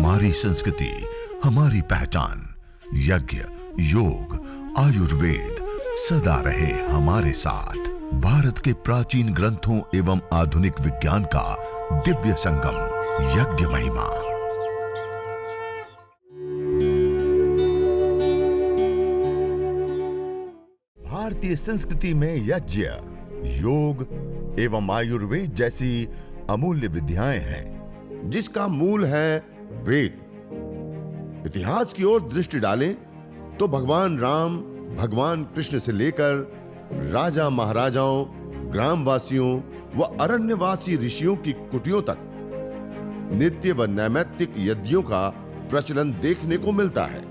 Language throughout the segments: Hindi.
हमारी संस्कृति, हमारी पहचान। यज्ञ, योग, आयुर्वेद सदा रहे हमारे साथ। भारत के प्राचीन ग्रंथों एवं आधुनिक विज्ञान का दिव्य संगम, यज्ञ महिमा। भारतीय संस्कृति में यज्ञ, योग एवं आयुर्वेद जैसी अमूल्य विद्याएं हैं, जिसका मूल है वेद। इतिहास की ओर दृष्टि डालें तो भगवान राम, भगवान कृष्ण से लेकर राजा महाराजाओं, ग्रामवासियों व अरण्यवासी ऋषियों की कुटियों तक नित्य व नैमित्तिक यज्ञों का प्रचलन देखने को मिलता है।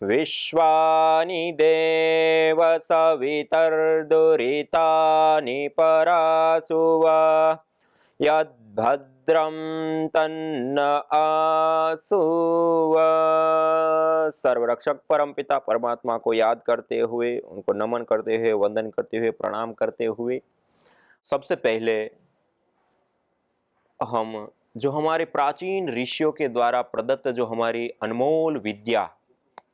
विश्वानि देव सवितर्दुरितानि परासुव यद्भद्रं तन्न आसुव। सर्वरक्षक परमपिता परमात्मा को याद करते हुए, उनको नमन करते हुए, वंदन करते हुए, प्रणाम करते हुए, सबसे पहले हम जो हमारे प्राचीन ऋषियों के द्वारा प्रदत्त जो हमारी अनमोल विद्या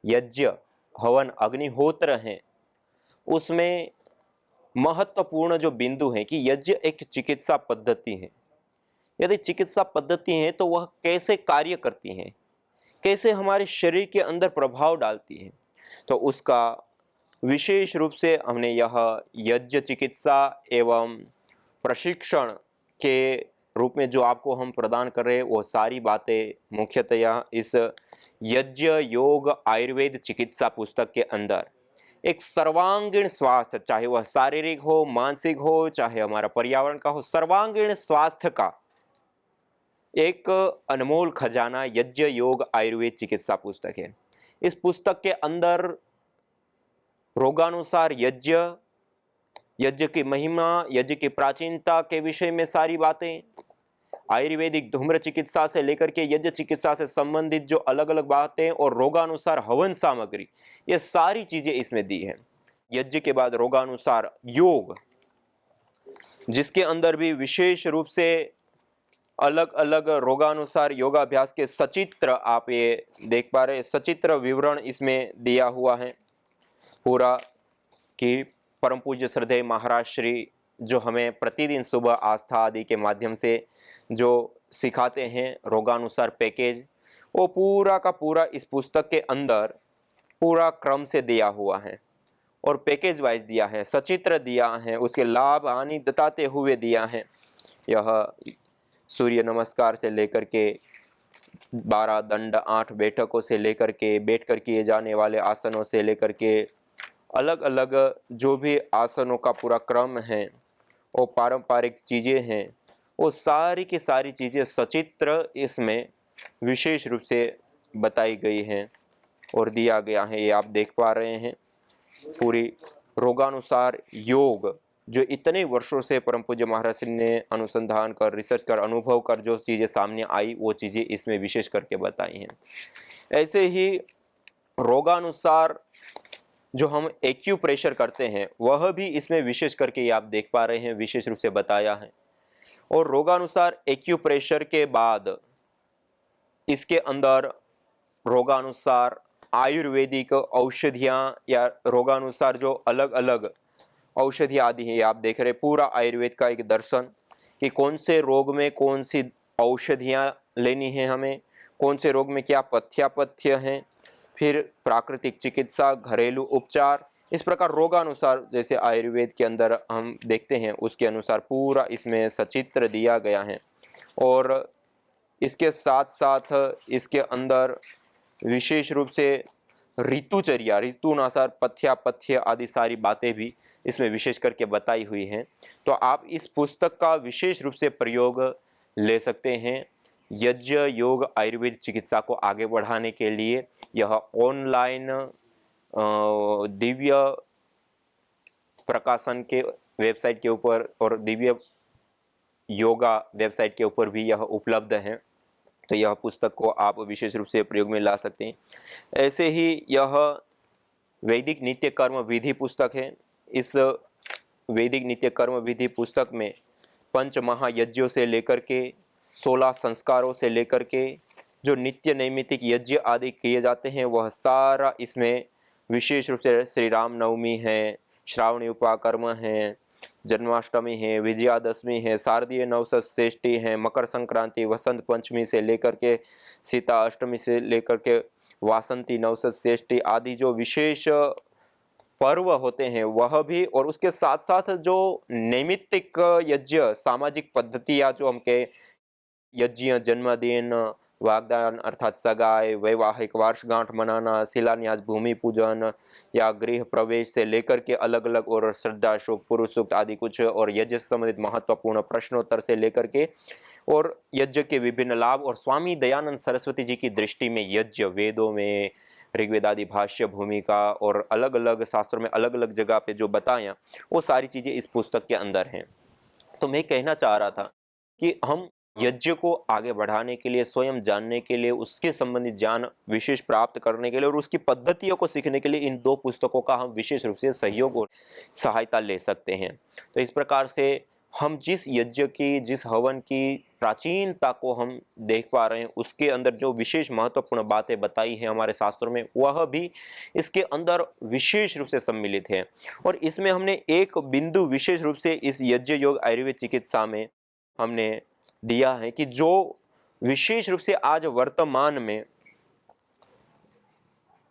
यज्ञ, हवन, अग्निहोत्र हैं, उसमें महत्वपूर्ण जो बिंदु है कि यज्ञ एक चिकित्सा पद्धति है। यदि चिकित्सा पद्धति है तो वह कैसे कार्य करती है, कैसे हमारे शरीर के अंदर प्रभाव डालती है, तो उसका विशेष रूप से हमने यह यज्ञ चिकित्सा एवं प्रशिक्षण के रूप में जो आपको हम प्रदान कर रहे हैं, वो सारी बातें मुख्यतया इस यज्ञ योग आयुर्वेद चिकित्सा पुस्तक के अंदर एक सर्वांगीण स्वास्थ्य, चाहे वह शारीरिक हो, मानसिक हो, चाहे हमारा पर्यावरण का हो, सर्वांगीण स्वास्थ्य का एक अनमोल खजाना यज्ञ योग आयुर्वेद चिकित्सा पुस्तक है। इस पुस्तक के अंदर रोगानुसार यज्ञ, यज्ञ की महिमा, यज्ञ की प्राचीनता के विषय में सारी बातें, आयुर्वेदिक धूम्र चिकित्सा से लेकर के यज्ञ चिकित्सा से संबंधित जो अलग अलग बातें और रोगानुसार हवन सामग्री, ये सारी चीजें इसमें दी है। यज्ञ के बाद रोगानुसार योग, जिसके अंदर भी विशेष रूप से अलग अलग रोगानुसार योगाभ्यास के सचित्र आप ये देख पा रहे, सचित्र विवरण इसमें दिया हुआ है पूरा, कि परम पूज्य श्रद्धेय महाराज श्री जो हमें प्रतिदिन सुबह आस्था आदि के माध्यम से जो सिखाते हैं रोगानुसार पैकेज, वो पूरा का पूरा इस पुस्तक के अंदर पूरा क्रम से दिया हुआ है और पैकेज वाइज दिया है, सचित्र दिया है, उसके लाभ हानि बताते हुए दिया है। यह सूर्य नमस्कार से लेकर के 12 दंड, 8 बैठकों से लेकर के बैठकर किए जाने वाले आसनों से लेकर के अलग अलग जो भी आसनों का पूरा क्रम है, वो पारंपरिक चीज़ें हैं, वो सारी की सारी चीज़ें सचित्र इसमें विशेष रूप से बताई गई हैं और दिया गया है। ये आप देख पा रहे हैं पूरी रोगानुसार योग, जो इतने वर्षों से परम पूज्य महाराज श्री ने अनुसंधान कर, रिसर्च कर, अनुभव कर जो चीज़ें सामने आई, वो चीज़ें इसमें विशेष करके बताई हैं। ऐसे ही रोगानुसार जो हम एक्यूप्रेशर करते हैं, वह भी इसमें विशेष करके ये आप देख पा रहे हैं, विशेष रूप से बताया है। और रोगानुसार एक्यूप्रेशर के बाद इसके अंदर रोगानुसार आयुर्वेदिक औषधियाँ या रोगानुसार जो अलग अलग औषधियाँ आदि हैं, आप देख रहे पूरा आयुर्वेद का एक दर्शन कि कौन से रोग में कौन सी औषधियाँ लेनी है हमें, कौन से रोग में क्या पथ्यापथ्य हैं, फिर प्राकृतिक चिकित्सा, घरेलू उपचार, इस प्रकार रोगानुसार जैसे आयुर्वेद के अंदर हम देखते हैं उसके अनुसार पूरा इसमें सचित्र दिया गया है। और इसके साथ साथ इसके अंदर विशेष रूप से ऋतुचर्या, ऋतुनुसार पथ्यापथ्य आदि सारी बातें भी इसमें विशेष करके बताई हुई हैं। तो आप इस पुस्तक का विशेष रूप से प्रयोग ले सकते हैं यज्ञ योग आयुर्वेद चिकित्सा को आगे बढ़ाने के लिए। यह ऑनलाइन दिव्य प्रकाशन के वेबसाइट के ऊपर और दिव्य योगा वेबसाइट के ऊपर भी यह उपलब्ध है, तो यह पुस्तक को आप विशेष रूप से प्रयोग में ला सकते हैं। ऐसे ही यह वैदिक नित्य कर्म विधि पुस्तक है। इस वैदिक नित्य कर्म विधि पुस्तक में पंच महायज्ञों से लेकर के 16 संस्कारों से लेकर के जो नित्य नैमित्तिक यज्ञ आदि किए जाते हैं वह सारा इसमें विशेष रूप से श्री राम नवमी है, श्रावणी उपाकर्म है, जन्माष्टमी है, विजयादशमी है, शारदीय नवसत है, मकर संक्रांति, वसंत पंचमी से लेकर के सीता अष्टमी से लेकर के वासंती नवसत आदि जो विशेष पर्व होते हैं वह भी, और उसके साथ साथ जो नैमित्तिक यज्ञ सामाजिक पद्धतियाँ जो हम के यज्ञ, जन्मदिन, वागदान अर्थात सगाई, वैवाहिक वर्षगांठ मनाना, शिलान्यास, भूमि पूजन या गृह प्रवेश से लेकर के अलग अलग, और श्रद्धा शोक, पुरुष सूक्त आदि कुछ, और यज्ञ से संबंधित महत्वपूर्ण प्रश्नोत्तर से लेकर के, और यज्ञ के विभिन्न लाभ, और स्वामी दयानंद सरस्वती जी की दृष्टि में यज्ञ वेदों में ऋग्वेद आदि भाष्य भूमिका और अलग अलग शास्त्रों में अलग अलग जगह पे जो बताया वो सारी चीजें इस पुस्तक के अंदर हैं। तो मैं कहना चाह रहा था कि हम यज्ञ को आगे बढ़ाने के लिए, स्वयं जानने के लिए, उसके संबंधित ज्ञान विशेष प्राप्त करने के लिए और उसकी पद्धतियों को सीखने के लिए इन दो पुस्तकों का हम विशेष रूप से सहयोग और सहायता ले सकते हैं। तो इस प्रकार से हम जिस यज्ञ की, जिस हवन की प्राचीनता को हम देख पा रहे हैं, उसके अंदर जो विशेष महत्वपूर्ण बातें बताई हैं हमारे शास्त्रों में, वह भी इसके अंदर विशेष रूप से सम्मिलित है। और इसमें हमने एक बिंदु विशेष रूप से इस यज्ञ योग आयुर्वेद चिकित्सा में हमने दिया है कि जो विशेष रूप से आज वर्तमान में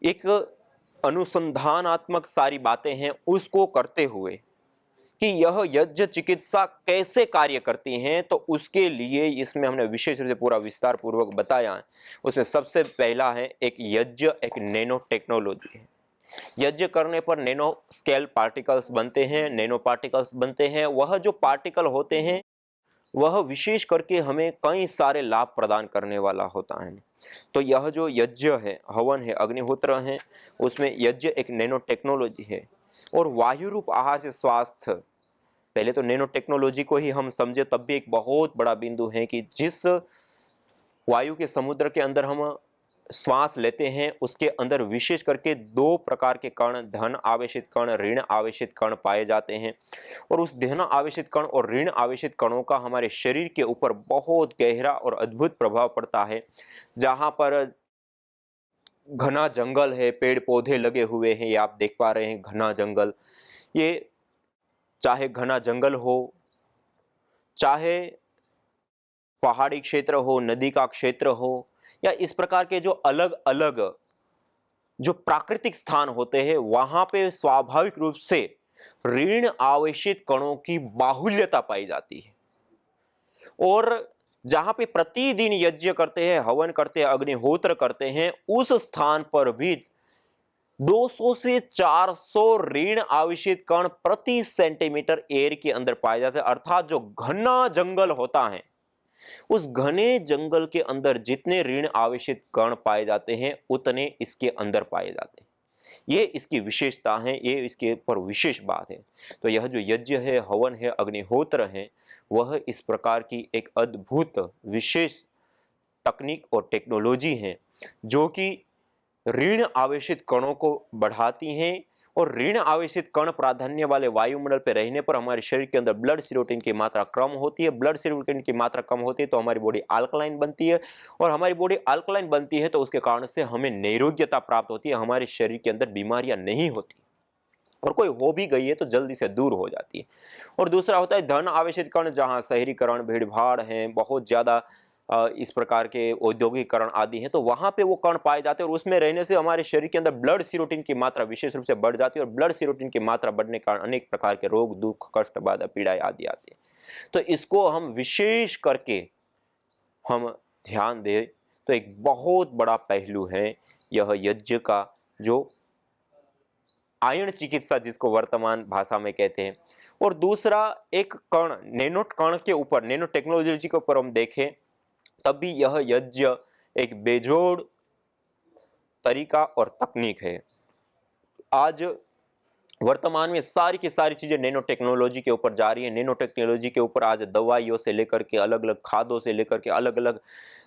एक अनुसंधानात्मक सारी बातें हैं, उसको करते हुए कि यह यज्ञ चिकित्सा कैसे कार्य करती हैं, तो उसके लिए इसमें हमने विशेष रूप से पूरा विस्तार पूर्वक बताया है। उसमें सबसे पहला है एक यज्ञ एक नैनो टेक्नोलॉजी है। यज्ञ करने पर नैनो स्केल पार्टिकल्स बनते हैं, नैनो पार्टिकल्स बनते हैं। वह जो पार्टिकल होते हैं वह विशेष करके हमें कई सारे लाभ प्रदान करने वाला होता है। तो यह जो यज्ञ है, हवन है, अग्निहोत्र है, उसमें यज्ञ एक नैनो टेक्नोलॉजी है। और वायु रूप आहार से स्वास्थ्य, पहले तो नैनो टेक्नोलॉजी को ही हम समझे तब भी एक बहुत बड़ा बिंदु है कि जिस वायु के समुद्र के अंदर हम श्वास लेते हैं उसके अंदर विशेष करके दो प्रकार के कण, धन आवेशित कण, ऋण आवेशित कण पाए जाते हैं। और उस धन आवेशित कण और ऋण आवेशित कणों का हमारे शरीर के ऊपर बहुत गहरा और अद्भुत प्रभाव पड़ता है। जहां पर घना जंगल है, पेड़ पौधे लगे हुए हैं, ये आप देख पा रहे हैं घना जंगल। ये चाहे घना जंगल हो, चाहे पहाड़ी क्षेत्र हो, नदी का क्षेत्र हो, या इस प्रकार के जो अलग अलग जो प्राकृतिक स्थान होते हैं, वहां पे स्वाभाविक रूप से ऋण आवेशित कणों की बाहुल्यता पाई जाती है। और जहां पे प्रतिदिन यज्ञ करते हैं, हवन करते हैं, अग्निहोत्र करते हैं, उस स्थान पर भी 200 से 400 ऋण आवेशित कण प्रति सेंटीमीटर एयर के अंदर पाए जाते हैं। अर्थात जो घना जंगल होता है, उस घने जंगल के अंदर जितने ऋण आवेशित कण पाए जाते हैं उतने इसके अंदर पाए जाते हैं। ये इसकी विशेषता है, ये इसके ऊपर विशेष बात है। तो यह जो यज्ञ है, हवन है, अग्निहोत्र है, वह इस प्रकार की एक अद्भुत विशेष तकनीक और टेक्नोलॉजी है जो कि ऋण आवेशित कणों को बढ़ाती हैं। और ऋण आवेशित कण प्राधान्य वाले वायुमंडल पर रहने पर हमारे शरीर के अंदर ब्लड सीरोटिन की मात्रा कम होती है। ब्लड सीरोटिन की मात्रा कम होती है तो हमारी बॉडी अल्कलाइन बनती है, और हमारी बॉडी अल्कलाइन बनती है तो उसके कारण से हमें निरोग्यता प्राप्त होती है। हमारे शरीर के अंदर बीमारियां नहीं होती, और कोई हो भी गई है तो जल्दी से दूर हो जाती है। और दूसरा होता है धन आवेशित कण, जहां शहरीकरण, भीड़ भाड़ है, बहुत ज्यादा इस प्रकार के औद्योगिकरण आदि हैं, तो वहां पे वो कण पाए जाते हैं। और उसमें रहने से हमारे शरीर के अंदर ब्लड सीरोटिन की मात्रा विशेष रूप से बढ़ जाती है, और ब्लड सीरोटिन की मात्रा बढ़ने के कारण अनेक प्रकार के रोग, दुख, कष्ट, बाधा, पीड़ाएं आदि आती है। तो इसको हम विशेष करके हम ध्यान दें तो एक बहुत बड़ा पहलू है यह यज्ञ का, जो आयन चिकित्सा जिसको वर्तमान भाषा में कहते हैं। और दूसरा एक कण, नैनो कण के ऊपर, नैनो टेक्नोलॉजी के ऊपर हम देखें तब भी यह यज्ञ एक बेजोड़ तरीका और तकनीक है। आज वर्तमान में सारी की सारी चीजें नैनो टेक्नोलॉजी के ऊपर जा रही है। नैनो टेक्नोलॉजी के ऊपर आज दवाइयों से लेकर के अलग अलग खादों से लेकर के अलग अलग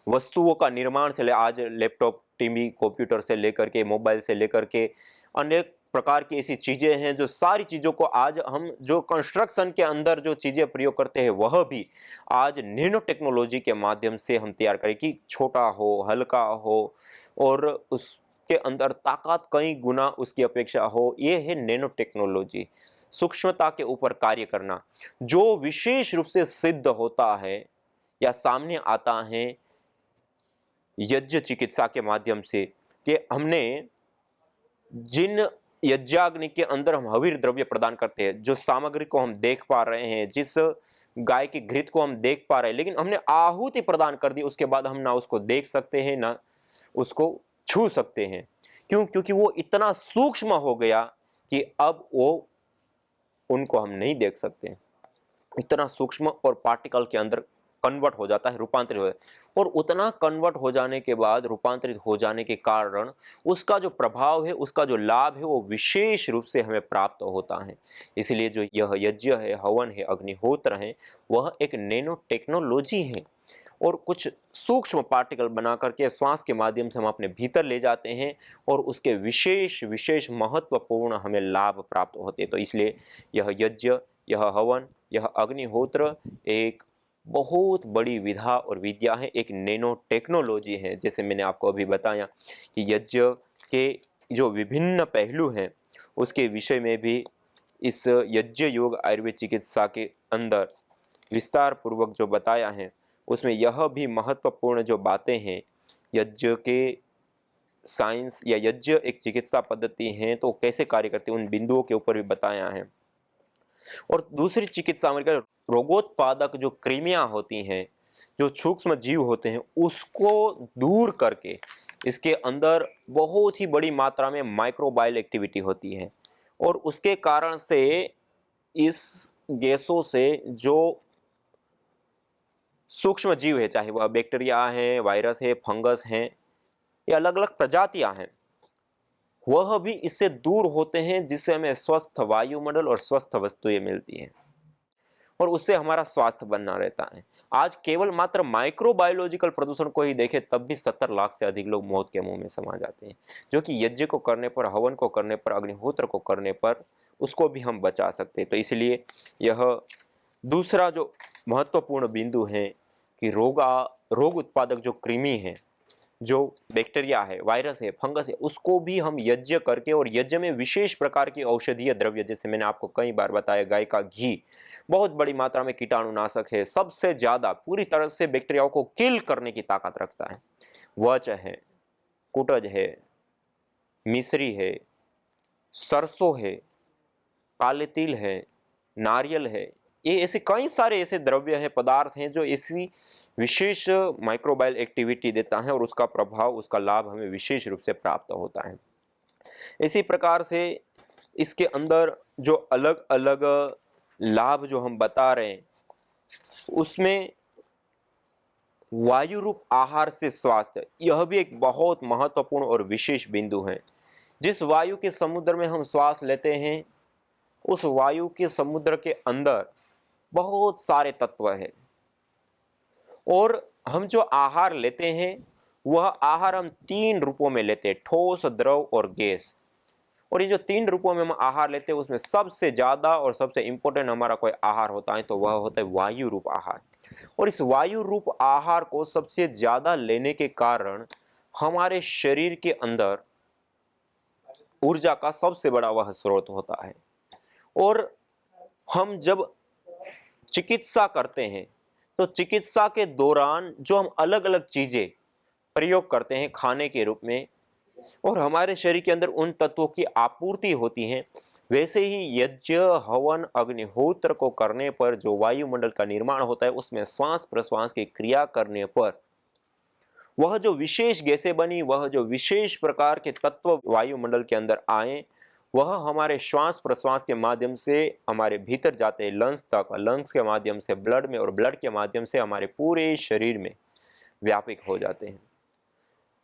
वस्तुओं का निर्माण से आज लैपटॉप, टीवी, कंप्यूटर से लेकर के मोबाइल से लेकर के अनेक प्रकार की ऐसी चीजें हैं जो सारी चीजों को आज हम जो कंस्ट्रक्शन के अंदर जो चीजें प्रयोग करते हैं वह भी आज नैनो टेक्नोलॉजी के माध्यम से हम तैयार करें कि छोटा हो, हल्का हो और उसके अंदर ताकत कई गुना उसकी अपेक्षा हो। ये है नैनो टेक्नोलॉजी, सूक्ष्मता के ऊपर कार्य करना, जो विशेष रूप से सिद्ध होता है या सामने आता है यज्ञ चिकित्सा के माध्यम से कि हमने जिन यज्ञाग्नि के अंदर हम हवीर द्रव्य प्रदान करते हैं, जो सामग्री को हम देख पा रहे हैं, जिस गाय की घृत को हम देख पा रहे हैं, लेकिन हमने आहुति प्रदान कर दी, उसके बाद हम ना उसको देख सकते हैं ना उसको छू सकते हैं। क्यों? क्योंकि वो इतना सूक्ष्म हो गया कि अब वो उनको हम नहीं देख सकते। इतना सूक्ष्म और पार्टिकल के अंदर कन्वर्ट हो जाता है, रूपांतरित हो जाता है। और उतना कन्वर्ट हो जाने के बाद, रूपांतरित हो जाने के कारण उसका जो प्रभाव है, उसका जो लाभ है, वो विशेष रूप से हमें प्राप्त होता है। इसलिए जो यह यज्ञ है, हवन है, अग्निहोत्र है, वह एक नैनो टेक्नोलॉजी है और कुछ सूक्ष्म पार्टिकल बना करके श्वास के माध्यम से हम अपने भीतर ले जाते हैं और उसके विशेष विशेष महत्वपूर्ण हमें लाभ प्राप्त होते हैं। तो इसलिए यह यज्ञ, यह हवन, यह अग्निहोत्र एक बहुत बड़ी विधा और विद्या है, एक नैनो टेक्नोलॉजी है। जैसे मैंने आपको अभी बताया कि यज्ञ के जो विभिन्न पहलू हैं उसके विषय में भी इस यज्ञ योग आयुर्वेद चिकित्सा के अंदर विस्तार पूर्वक जो बताया है, उसमें यह भी महत्वपूर्ण जो बातें हैं यज्ञ के साइंस या यज्ञ एक चिकित्सा पद्धति है तो कैसे कार्य करती है, उन बिंदुओं के ऊपर भी बताया है। और दूसरी चिकित्सा में रोगोत्पादक जो कृमियां होती हैं, जो सूक्ष्म जीव होते हैं, उसको दूर करके इसके अंदर बहुत ही बड़ी मात्रा में माइक्रोबायल एक्टिविटी होती है और उसके कारण से इस गैसों से जो सूक्ष्म जीव है, चाहे वह बैक्टीरिया है, वायरस है, फंगस है, ये अलग अलग प्रजातियां हैं, वह भी इससे दूर होते हैं, जिससे हमें स्वस्थ वायुमंडल और स्वस्थ वस्तुएं मिलती हैं और उससे हमारा स्वास्थ्य बना रहता है। आज केवल मात्र माइक्रोबायोलॉजिकल प्रदूषण को ही देखें तब भी 70 लाख से अधिक लोग मौत के मुंह में समा जाते हैं, जो कि यज्ञ को करने पर, हवन को करने पर, अग्निहोत्र को करने पर उसको भी हम बचा सकते हैं। तो इसलिए यह दूसरा जो महत्वपूर्ण बिंदु है कि रोग उत्पादक जो कृमि है, जो बैक्टीरिया है, वायरस है, फंगस है, उसको भी हम यज्ञ करके, और यज्ञ में विशेष प्रकार की औषधीय द्रव्य, जैसे मैंने आपको कई बार बताया, गाय का घी बहुत बड़ी मात्रा में कीटाणुनाशक है, सबसे ज्यादा पूरी तरह से बैक्टीरियाओं को किल करने की ताकत रखता है। वच है, कुटज है, मिश्री है, सरसों है, काले तिल है, नारियल है, ये ऐसे कई सारे ऐसे द्रव्य हैं, पदार्थ हैं जो ऐसी विशेष माइक्रोबायल एक्टिविटी देता है और उसका प्रभाव, उसका लाभ हमें विशेष रूप से प्राप्त होता है। इसी प्रकार से इसके अंदर जो अलग अलग लाभ जो हम बता रहे हैं, उसमें वायु रूप आहार से स्वास्थ्य, यह भी एक बहुत महत्वपूर्ण और विशेष बिंदु है। जिस वायु के समुद्र में हम श्वास लेते हैं, उस वायु के समुद्र के अंदर बहुत सारे तत्व हैं और हम जो आहार लेते हैं वह आहार हम 3 रूपों में लेते हैं, ठोस, द्रव और गैस। और ये जो 3 रूपों में हम आहार लेते हैं उसमें सबसे ज्यादा और सबसे इंपॉर्टेंट हमारा कोई आहार होता है तो वह होता है वायु रूप आहार। और इस वायु रूप आहार को सबसे ज्यादा लेने के कारण हमारे शरीर के अंदर ऊर्जा का सबसे बड़ा वह स्रोत होता है। और हम जब चिकित्सा करते हैं तो चिकित्सा के दौरान जो हम अलग अलग चीजें प्रयोग करते हैं खाने के रूप में और हमारे शरीर के अंदर उन तत्वों की आपूर्ति होती है, वैसे ही यज्ञ, हवन, अग्निहोत्र को करने पर जो वायुमंडल का निर्माण होता है, उसमें श्वास प्रश्वास की क्रिया करने पर वह जो विशेष गैसें बनी, वह जो विशेष प्रकार के तत्व वायुमंडल के अंदर आए, वह हमारे श्वास प्रश्वास के माध्यम से हमारे भीतर जाते हैं लंग्स तक, लंग्स के माध्यम से ब्लड में और ब्लड के माध्यम से हमारे पूरे शरीर में व्यापक हो जाते हैं।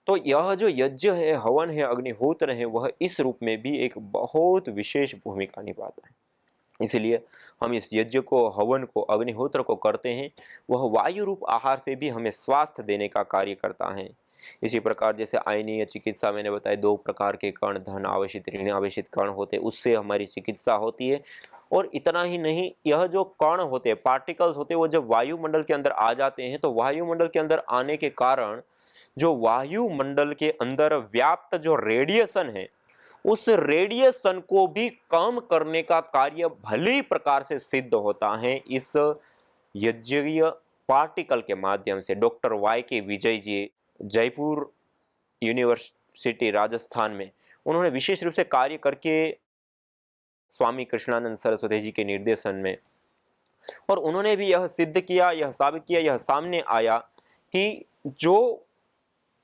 तो यह जो यज्ञ है, हवन है, अग्निहोत्र है, वह इस रूप में भी एक बहुत विशेष भूमिका निभाता है। इसलिए हम इस यज्ञ को, हवन को, अग्निहोत्र को करते हैं। वह वायु रूप आहार से भी हमें स्वास्थ्य देने का कार्य करता है। इसी प्रकार जैसे आयनीय चिकित्सा मैंने बताया, 2 प्रकार के कण, धन आवेशित, ऋण आवेशित कण होते हैं, उससे हमारी चिकित्सा होती है। और इतना ही नहीं, यह जो कण होते हैं, पार्टिकल्स होते हैं, वो जब वायुमंडल के अंदर आ जाते हैं तो वायुमंडल के अंदर आने के कारण जो वायुमंडल के अंदर व्याप्त जो रेडिएशन है, उस रेडिएशन को भी कम करने का कार्य भली प्रकार से सिद्ध होता है इस यज्ञीय पार्टिकल के माध्यम से। डॉक्टर वाई के विजय जी, जयपुर यूनिवर्सिटी राजस्थान में, उन्होंने विशेष रूप से कार्य करके स्वामी कृष्णानंद सरस्वती जी के निर्देशन में, और उन्होंने भी यह सिद्ध किया, यह साबित किया, यह सामने आया कि जो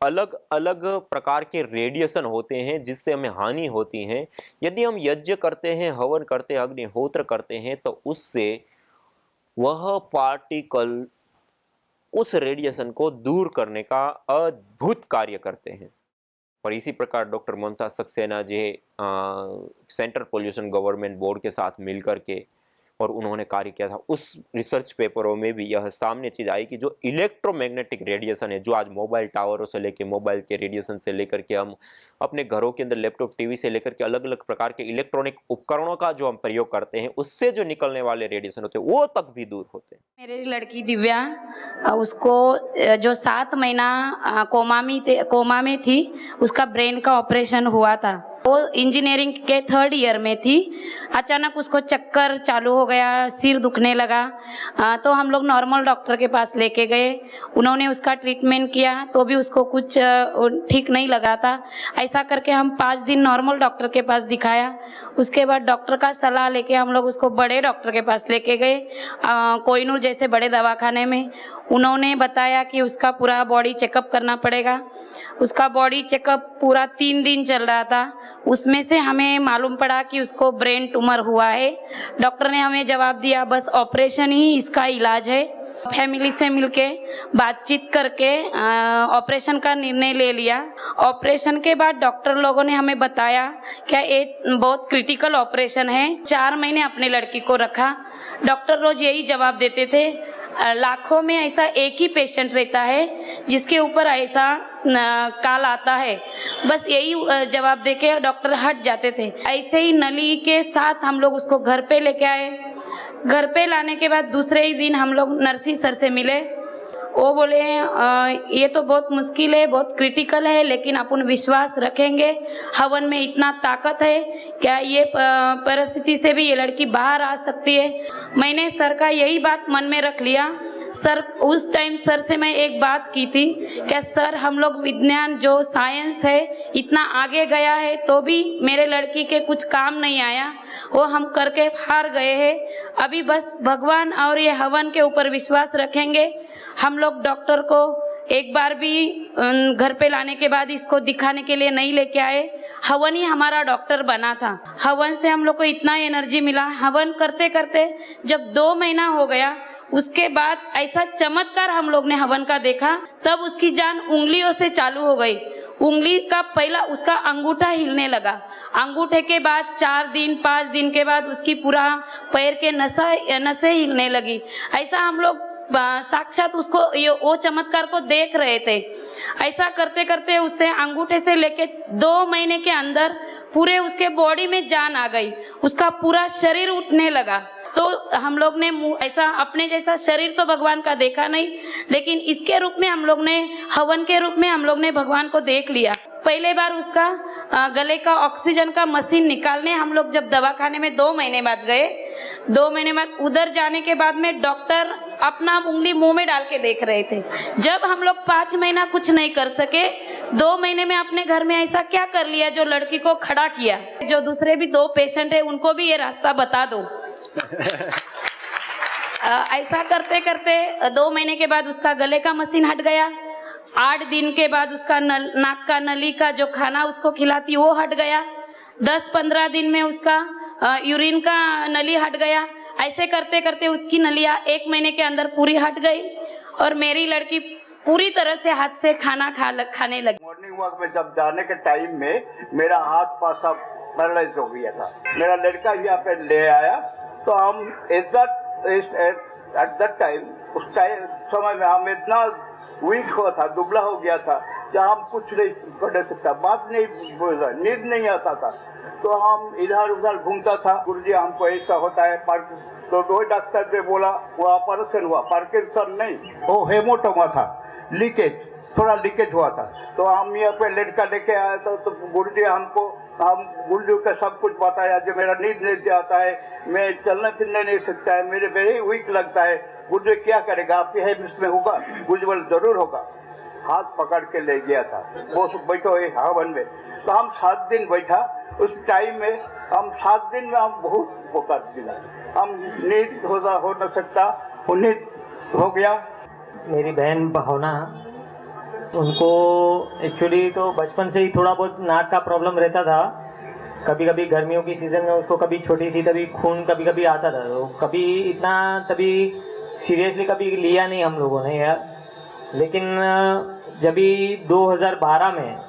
अलग अलग प्रकार के रेडिएशन होते हैं जिससे हमें हानि होती है, यदि हम यज्ञ करते हैं, हवन करते हैं, अग्निहोत्र करते हैं, तो उससे वह पार्टिकल उस रेडिएशन को दूर करने का अद्भुत कार्य करते हैं। और इसी प्रकार डॉक्टर ममता Saxena ji central pollution government board के साथ मिलकर के और उन्होंने कार्य किया था। उस रिसर्च पेपरों में भी यह सामने चीज आई कि जो इलेक्ट्रोमैग्नेटिक रेडिएशन है, जो आज मोबाइल टावरों से लेकर, मोबाइल के रेडिएशन से लेकर के, हम अपने घरों के अंदर लैपटॉप, टीवी से लेकर के अलग अलग प्रकार के इलेक्ट्रॉनिक उपकरणों का जो हम प्रयोग करते हैं, उससे जो निकलने वाले रेडिएशन होते हैं, वो तक भी दूर होते हैं। मेरी लड़की दिव्या, उसको जो 7 महीना कोमा में थी, उसका ब्रेन का ऑपरेशन हुआ था। वो इंजीनियरिंग के 3rd ईयर में थी। अचानक उसको चक्कर चालू हो गया, सिर दुखने लगा, तो हम लोग नॉर्मल डॉक्टर के पास लेके गए। उन्होंने उसका ट्रीटमेंट किया तो भी उसको कुछ ठीक नहीं लगा था। ऐसा करके हम 5 दिन नॉर्मल डॉक्टर के पास दिखाया। उसके बाद डॉक्टर का सलाह लेके हम लोग उसको बड़े डॉक्टर के पास लेके गए, कोहिनूर जैसे बड़े दवाखाने में। उन्होंने बताया कि उसका पूरा बॉडी चेकअप करना पड़ेगा। उसका बॉडी चेकअप पूरा 3 दिन चल रहा था। उसमें से हमें मालूम पड़ा कि उसको ब्रेन ट्यूमर हुआ है। डॉक्टर ने हमें जवाब दिया बस ऑपरेशन ही इसका इलाज है। फैमिली से मिलके बातचीत करके ऑपरेशन का निर्णय ले लिया। ऑपरेशन के बाद डॉक्टर लोगों ने हमें बताया कि ये बहुत क्रिटिकल ऑपरेशन है। 4 महीने अपने लड़की को रखा। डॉक्टर रोज यही जवाब देते थे, लाखों में ऐसा एक ही पेशेंट रहता है जिसके ऊपर ऐसा काल आता है। बस यही जवाब देके डॉक्टर हट जाते थे। ऐसे ही नली के साथ हम लोग उसको घर पे लेके आए। घर पे लाने के बाद दूसरे ही दिन हम लोग नर्सी सर से मिले। वो बोले ये तो बहुत मुश्किल है, बहुत क्रिटिकल है, लेकिन अपन विश्वास रखेंगे, हवन में इतना ताकत है, क्या ये परिस्थिति से भी ये लड़की बाहर आ सकती है। मैंने सर का यही बात मन में रख लिया। सर उस टाइम सर से मैं एक बात की थी, क्या सर हम लोग विज्ञान जो साइंस है इतना आगे गया है तो भी मेरे लड़की के कुछ काम नहीं आया, वो हम करके हार गए हैं। अभी बस भगवान और ये हवन के ऊपर विश्वास रखेंगे। हम लोग डॉक्टर को एक बार भी घर पे लाने के बाद इसको दिखाने के लिए नहीं लेके आए। हवन ही हमारा डॉक्टर बना था। हवन से हम लोग को इतना एनर्जी मिला। हवन करते करते जब 2 महीना हो गया, उसके बाद ऐसा चमत्कार हम लोग ने हवन का देखा। तब उसकी जान उंगलियों से चालू हो गई। उंगली का पहला उसका अंगूठा हिलने लगा। अंगूठे के बाद 4 दिन 5 दिन के बाद उसकी पूरा पैर के नसें हिलने लगी। ऐसा हम लोग साक्षात उसको वो चमत्कार को देख रहे थे। ऐसा करते करते उससे अंगूठे से लेके 2 महीने के अंदर पूरे उसके बॉडी में जान आ गई। उसका पूरा शरीर उठने लगा। तो हम लोग ने ऐसा अपने जैसा शरीर तो भगवान का देखा नहीं, लेकिन इसके रूप में हम लोग ने, हवन के रूप में हम लोग ने भगवान को देख लिया। पहले बार उसका गले का ऑक्सीजन का मशीन निकालने हम लोग जब दवाखाने में 2 महीने बाद गए, 2 महीने बाद उधर जाने के बाद में डॉक्टर अपना उंगली मुंह में डाल के देख रहे थे। जब हम लोग 5 महीना कुछ नहीं कर सके, 2 महीने में अपने घर में ऐसा क्या कर लिया जो लड़की को खड़ा किया। जो दूसरे भी 2 पेशेंट है उनको भी ये रास्ता बता दो। ऐसा करते करते 2 महीने के बाद उसका गले का मशीन हट गया। 8 दिन के बाद उसका नाक का नली का जो खाना उसको खिलाती वो हट गया। 10-15 दिन में उसका यूरिन का नली हट गया। ऐसे करते करते उसकी नलियाँ 1 महीने के अंदर पूरी हट गई और मेरी लड़की पूरी तरह से हाथ से खाना खाने लगी। वर्क में जब जाने के टाइम में मेरा हाथ पाँव सब पैरालाइज हो गया था। मेरा लड़का यहाँ पे ले आया तो हम एट दैट टाइम उस टाइम समय में हम इतना वीक हुआ था, दुबला हो गया था कि हम कुछ नहीं कर सकता, बात नहीं बोल रहा, नींद नहीं आता था। तो हम इधर उधर घूमता था। गुरुजी हमको ऐसा होता है तो दो डॉक्टर ने बोला वो ऑपरेशन हुआ, पार्किंसन नहीं, वो हेमोटोमा था, लीकेज, थोड़ा लीकेज हुआ था। तो हम यहाँ पे लड़का लेके आया था तो गुरुजी हम गुरुजी का सब कुछ बताया जो मेरा नींद नहीं आता है, मैं चलने फिरने नहीं सकता है, मेरे वेरी वीक लगता है। गुरुजी क्या करेगा, आपके हेल्थ में होगा? गुरुजी बोले जरूर होगा। हाथ पकड़ के ले गया था, वो बैठो हवन में। तो हम 7 दिन बैठा। उस टाइम में हम 7 दिन में हम बहुत फोकस मिला, हम नींद हो न सकता, वो नींद हो गया। मेरी बहन भावना, उनको एक्चुअली तो बचपन से ही थोड़ा बहुत नाक का प्रॉब्लम रहता था। कभी कभी गर्मियों की सीज़न में उसको कभी छोटी थी तभी खून कभी कभी आता था, तो कभी इतना तभी सीरियसली कभी लिया नहीं हम लोगों ने यार। लेकिन जब भी 2012 में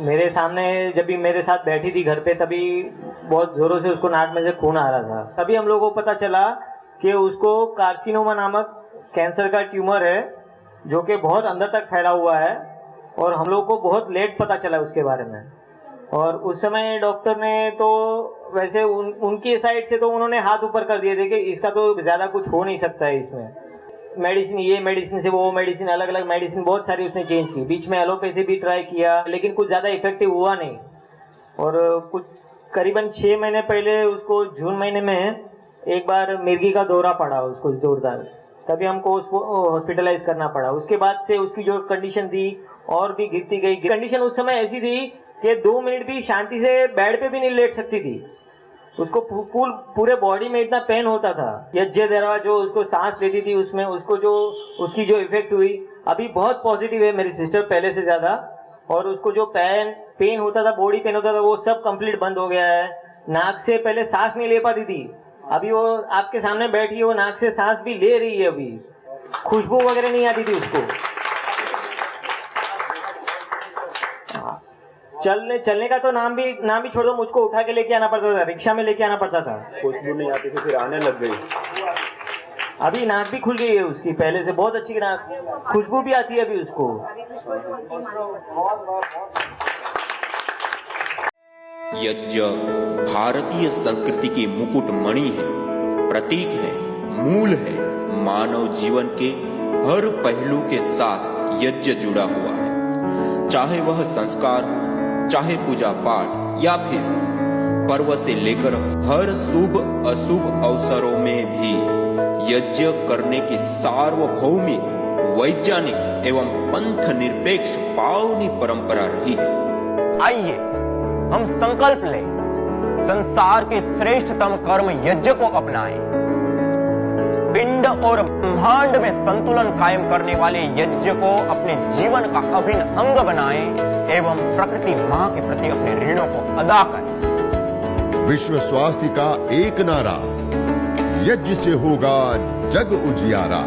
मेरे सामने जब भी मेरे साथ बैठी थी घर पे, तभी बहुत ज़ोरों से उसको नाक में से खून आ रहा था। तभी हम लोगों को पता चला कि उसको कार्सिनोमा नामक कैंसर का ट्यूमर है जो कि बहुत अंदर तक फैला हुआ है, और हम लोगों को बहुत लेट पता चला उसके बारे में। और उस समय डॉक्टर ने तो वैसे उनकी साइड से तो उन्होंने हाथ ऊपर कर दिए थे कि इसका तो ज़्यादा कुछ हो नहीं सकता है इसमें। मेडिसिन, ये मेडिसिन से वो मेडिसिन, अलग अलग मेडिसिन बहुत सारी उसने चेंज की। बीच में एलोपैथी भी ट्राई किया लेकिन कुछ ज़्यादा इफेक्टिव हुआ नहीं। और कुछ करीबन 6 महीने पहले उसको जून महीने में एक बार मिर्गी का दौरा पड़ा उसको जोरदार, तभी हमको उसको हॉस्पिटलाइज करना पड़ा। उसके बाद से उसकी जो कंडीशन थी और भी गिरती गई। कंडीशन उस समय ऐसी थी कि 2 मिनट भी शांति से बेड पे भी नहीं लेट सकती थी। उसको पूरे बॉडी में इतना पेन होता था। यज्ञ दरवा जो उसको सांस लेती थी उसमें उसको जो उसकी जो इफेक्ट हुई अभी बहुत पॉजिटिव है मेरी सिस्टर पहले से ज़्यादा। और उसको जो पेन होता था, बॉडी पेन होता था, वो सब कंप्लीट बंद हो गया है। नाक से पहले सांस नहीं ले पाती थी, अभी वो आपके सामने बैठी है, वो नाक से सांस भी ले रही है। अभी खुशबू वगैरह नहीं आती थी उसको। चलने का तो नाम भी छोड़ दो, मुझको उठा के लेके आना पड़ता था, रिक्शा में लेके आना पड़ता था। खुशबू नहीं आती थी, फिर आने लग गई। अभी नाक भी खुल गई है उसकी, पहले से बहुत अच्छी नाक, खुशबू भी आती है अभी उसको। यज्ञ भारतीय संस्कृति की मुकुट मणि है, प्रतीक है, मूल है। मानव जीवन के हर पहलू के साथ यज्ञ जुड़ा हुआ है, चाहे वह संस्कार हो, चाहे पूजा पाठ या फिर पर्व से लेकर हर शुभ अशुभ अवसरों में भी यज्ञ करने की सार्वभौमिक, वैज्ञानिक एवं पंथ निरपेक्ष पावनी परंपरा रही है। आइए हम संकल्प लें, संसार के श्रेष्ठतम कर्म यज्ञ को अपनाएं। पिंड और ब्रह्मांड में संतुलन कायम करने वाले यज्ञ को अपने जीवन का अभिन्न अंग बनाएं एवं प्रकृति मां के प्रति अपने ऋणों को अदा करें। विश्व स्वास्थ्य का एक नारा, यज्ञ से होगा जग उजियारा।